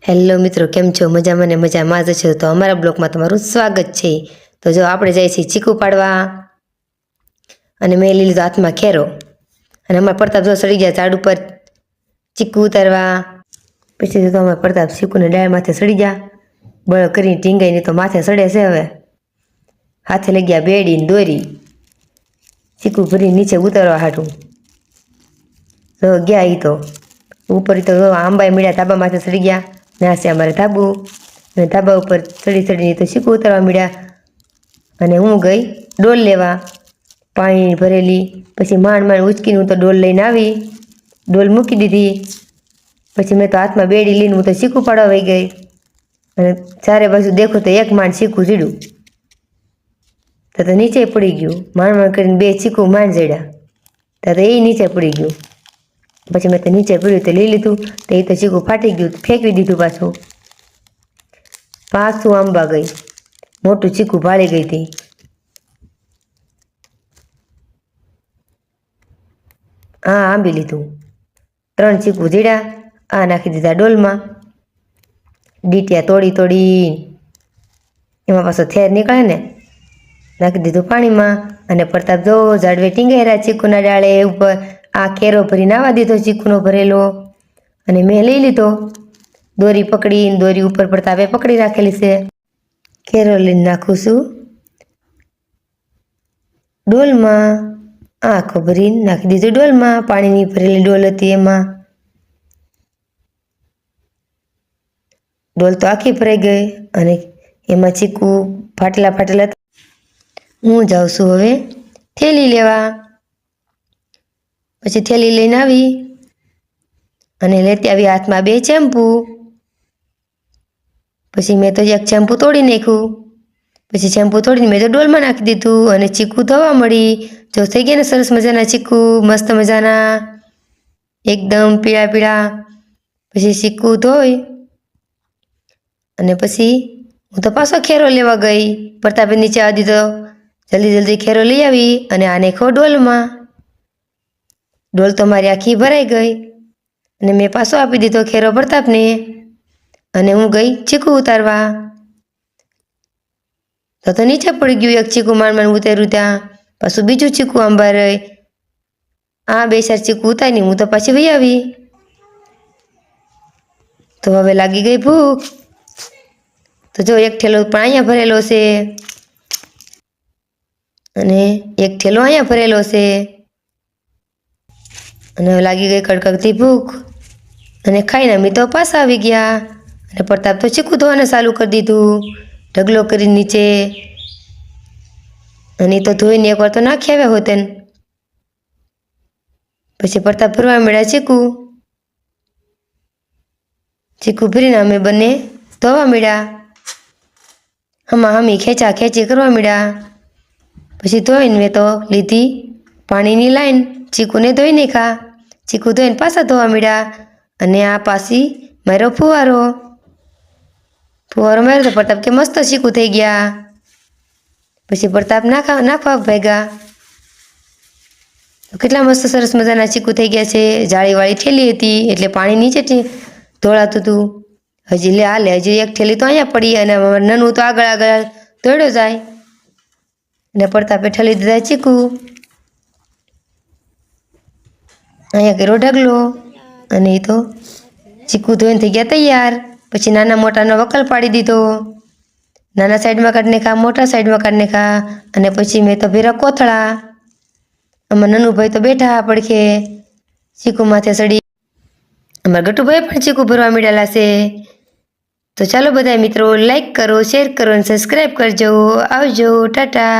Hello મિત્રો, કેમ છો? મજામાં ને મજામાં જ છો? તો અમારા બ્લોગમાં તમારું સ્વાગત છે. તો જો આપણે જઈએ છીએ ચીકુ પાડવા, અને મેં લઈ લીધો હાથમાં ખેરો, અને અમારા પ્રતાપ જો સડી ગયા ઝાડ ઉપર ચીકુ ઉતારવા. પછી તો અમારા પ્રતાપ ચીકુને ડાળ માથે સડી ગયા, બળ કરીને ટીંગાઈને તો માથે સડે છે. હવે હાથે લઈ ગયા બેડી ને દોરી, ચીકુ ભરી નીચે ઉતારવા હાટું તો ગયા. એ તો ઉપર તો આંબા મીડા ધાબા માથે સડી ગયા. ત્યાં છે અમારે ધાબુ, અને ધાબા ઉપર ચડીને તો ચીકુ ઉતારવા મળ્યા. અને હું ગઈ ડોલ લેવા, પાણી ભરેલી. પછી માંડ ઉચકીને હું તો ડોલ લઈને આવી, ડોલ મૂકી દીધી. પછી મેં તો હાથમાં બેડી લઈને હું તો ચીકુ પાડવા વહી ગઈ. અને ચારે બાજુ દેખો તો એક માંડ ચીકુ જીડ્યું, તો નીચે પડી ગયું. માંડ કરીને બે ચીકુ માંડ જડ્યા, તો એ નીચે પડી ગયું. પછી મેં તો નીચે પડ્યું તો લઈ લીધું. તો એ તો ચીકુ ફાટી ગયું, ફેંકી દીધું. પાછું આંબા ગઈ, મોટું ચીકુ ભાળી ગઈ હતી. આંબી લીધું, 3 ચીકુ જીડ્યા. નાખી દીધા ડોલમાં. ડીટિયા તોડી એમાં પાછો થેર નીકળે ને, નાખી દીધું પાણીમાં. અને પ્રતાપ જો ઝાડવે ટીંગાયરા ચીકુના ડાળે ઉપર. ખેરો ભરી નાવા દીધો ચીકુનો ભરેલો, અને મેં લઈ લીધો. દોરી પકડીને, દોરી ઉપર પ્રતાપે પકડી રાખેલી છે. ખેરો લઈને નાખું છું ડોલમાં. આખો ભરીને નાખી દીધું ડોલમાં. પાણીની ભરેલી ડોલ હતી એમાં. ડોલ તો આખી ભરાઈ ગઈ, અને એમાં ચીકુ ફાટેલા હતા. હું જાઉં છું હવે થેલી લેવા. પછી થેલી લઈને આવી, અને લેતી આવી હાથમાં 2 ચેમ્પુ. પછી મેં તો એક ચેમ્પુ તોડી નાખ્યું. પછી ચેમ્પુ તોડીને મેં તો ડોલમાં નાખી દીધું, અને ચીકુ ધોવા મળી. જો થઈ ગયા ને સરસ મજાના ચીકુ, મસ્ત મજાના, એકદમ પીળા પીળા. પછી ચીકુ ધોઈ, અને પછી હું તો પાછો ખેરો લેવા ગઈ. પ્રતાપે નીચે આવી દીધો, જલ્દી ખેરો લઈ આવી, અને આને ખો ડોલમાં. ડોલ તો મારી આખી ભરાઈ ગઈ, અને મેં પાછો આપી દીધો ખેરો પ્રતાપને. અને હું ગઈ ચીકુ ઉતારવા. તો નીચે પડી ગયું એક ચીકુ. માંડ ઉતાર્યું ત્યાં. પાછું બીજું ચીકુ આંબા રહી. 2-4 ચીકુ ઉતારીને હું તો પાછી વહી આવી. તો હવે લાગી ગઈ ભૂખ. તો જો એક ઠેલો પણ અહીંયા ભરેલો છે, અને એક ઠેલો અહીંયા ભરેલો છે. અને લાગી ગઈ કડકડતી ભૂખ, અને ખાઈને અમે તો પાછા આવી ગયા. અને પ્રતાપ તો ચીકુ ધોવાને ચાલુ કરી દીધું, ઢગલો કરી નીચે. અને તો ધોઈને એકવાર તો નાખી આવ્યા હોત. પછી પ્રતાપ ભરવા મળ્યા ચીકુ ભરીને અમે બંને ધોવા મળ્યા. હમી ખેંચી કરવા મળ્યા. પછી ધોઈને મેં તો લીધી પાણીની લાઈન. ચીકુને ધોઈ નાખ્યા. ચીકુ ધોઈને પાછા ધોવા મળ્યા. અને આ પાછી મારો ફુવારો માર્યો તો પ્રતાપ કે મસ્ત ચીકુ થઈ ગયા. પછી પ્રતાપ નાખવા ભેગા. કેટલા મસ્ત સરસ મજાના ચીકુ થઈ ગયા છે. જાળીવાળી થેલી હતી એટલે પાણી નીચે ઢોળાતું હતું. હજી એક થેલી તો અહીંયા પડી, અને નાનું તો આગળ દોડ્યો જાય. અને પ્રતાપે ઠેલી દીધા ચીકુ. અહીંયા કર્યો ઢગલો, અને એ તો ચીકુ ધોઈને થઈ ગયા તૈયાર. પછી નાના મોટાનો વકલ પાડી દીધો. નાના સાઈડમાં કાઢી નાખા, મોટા સાઈડમાં કાઢી નાખા. અને પછી મેં તો ભેરા કોથળા. આમાં નનુભાઈ તો બેઠા પડખે ચીકુ માથે સડી. અમારા ગટુભાઈ પણ ચીકુ ભરવા મળેલા છે. તો ચાલો બધા મિત્રો, લાઈક કરો, શેર કરો, અને સબસ્ક્રાઈબ કરજો. આવજો, ટાટા.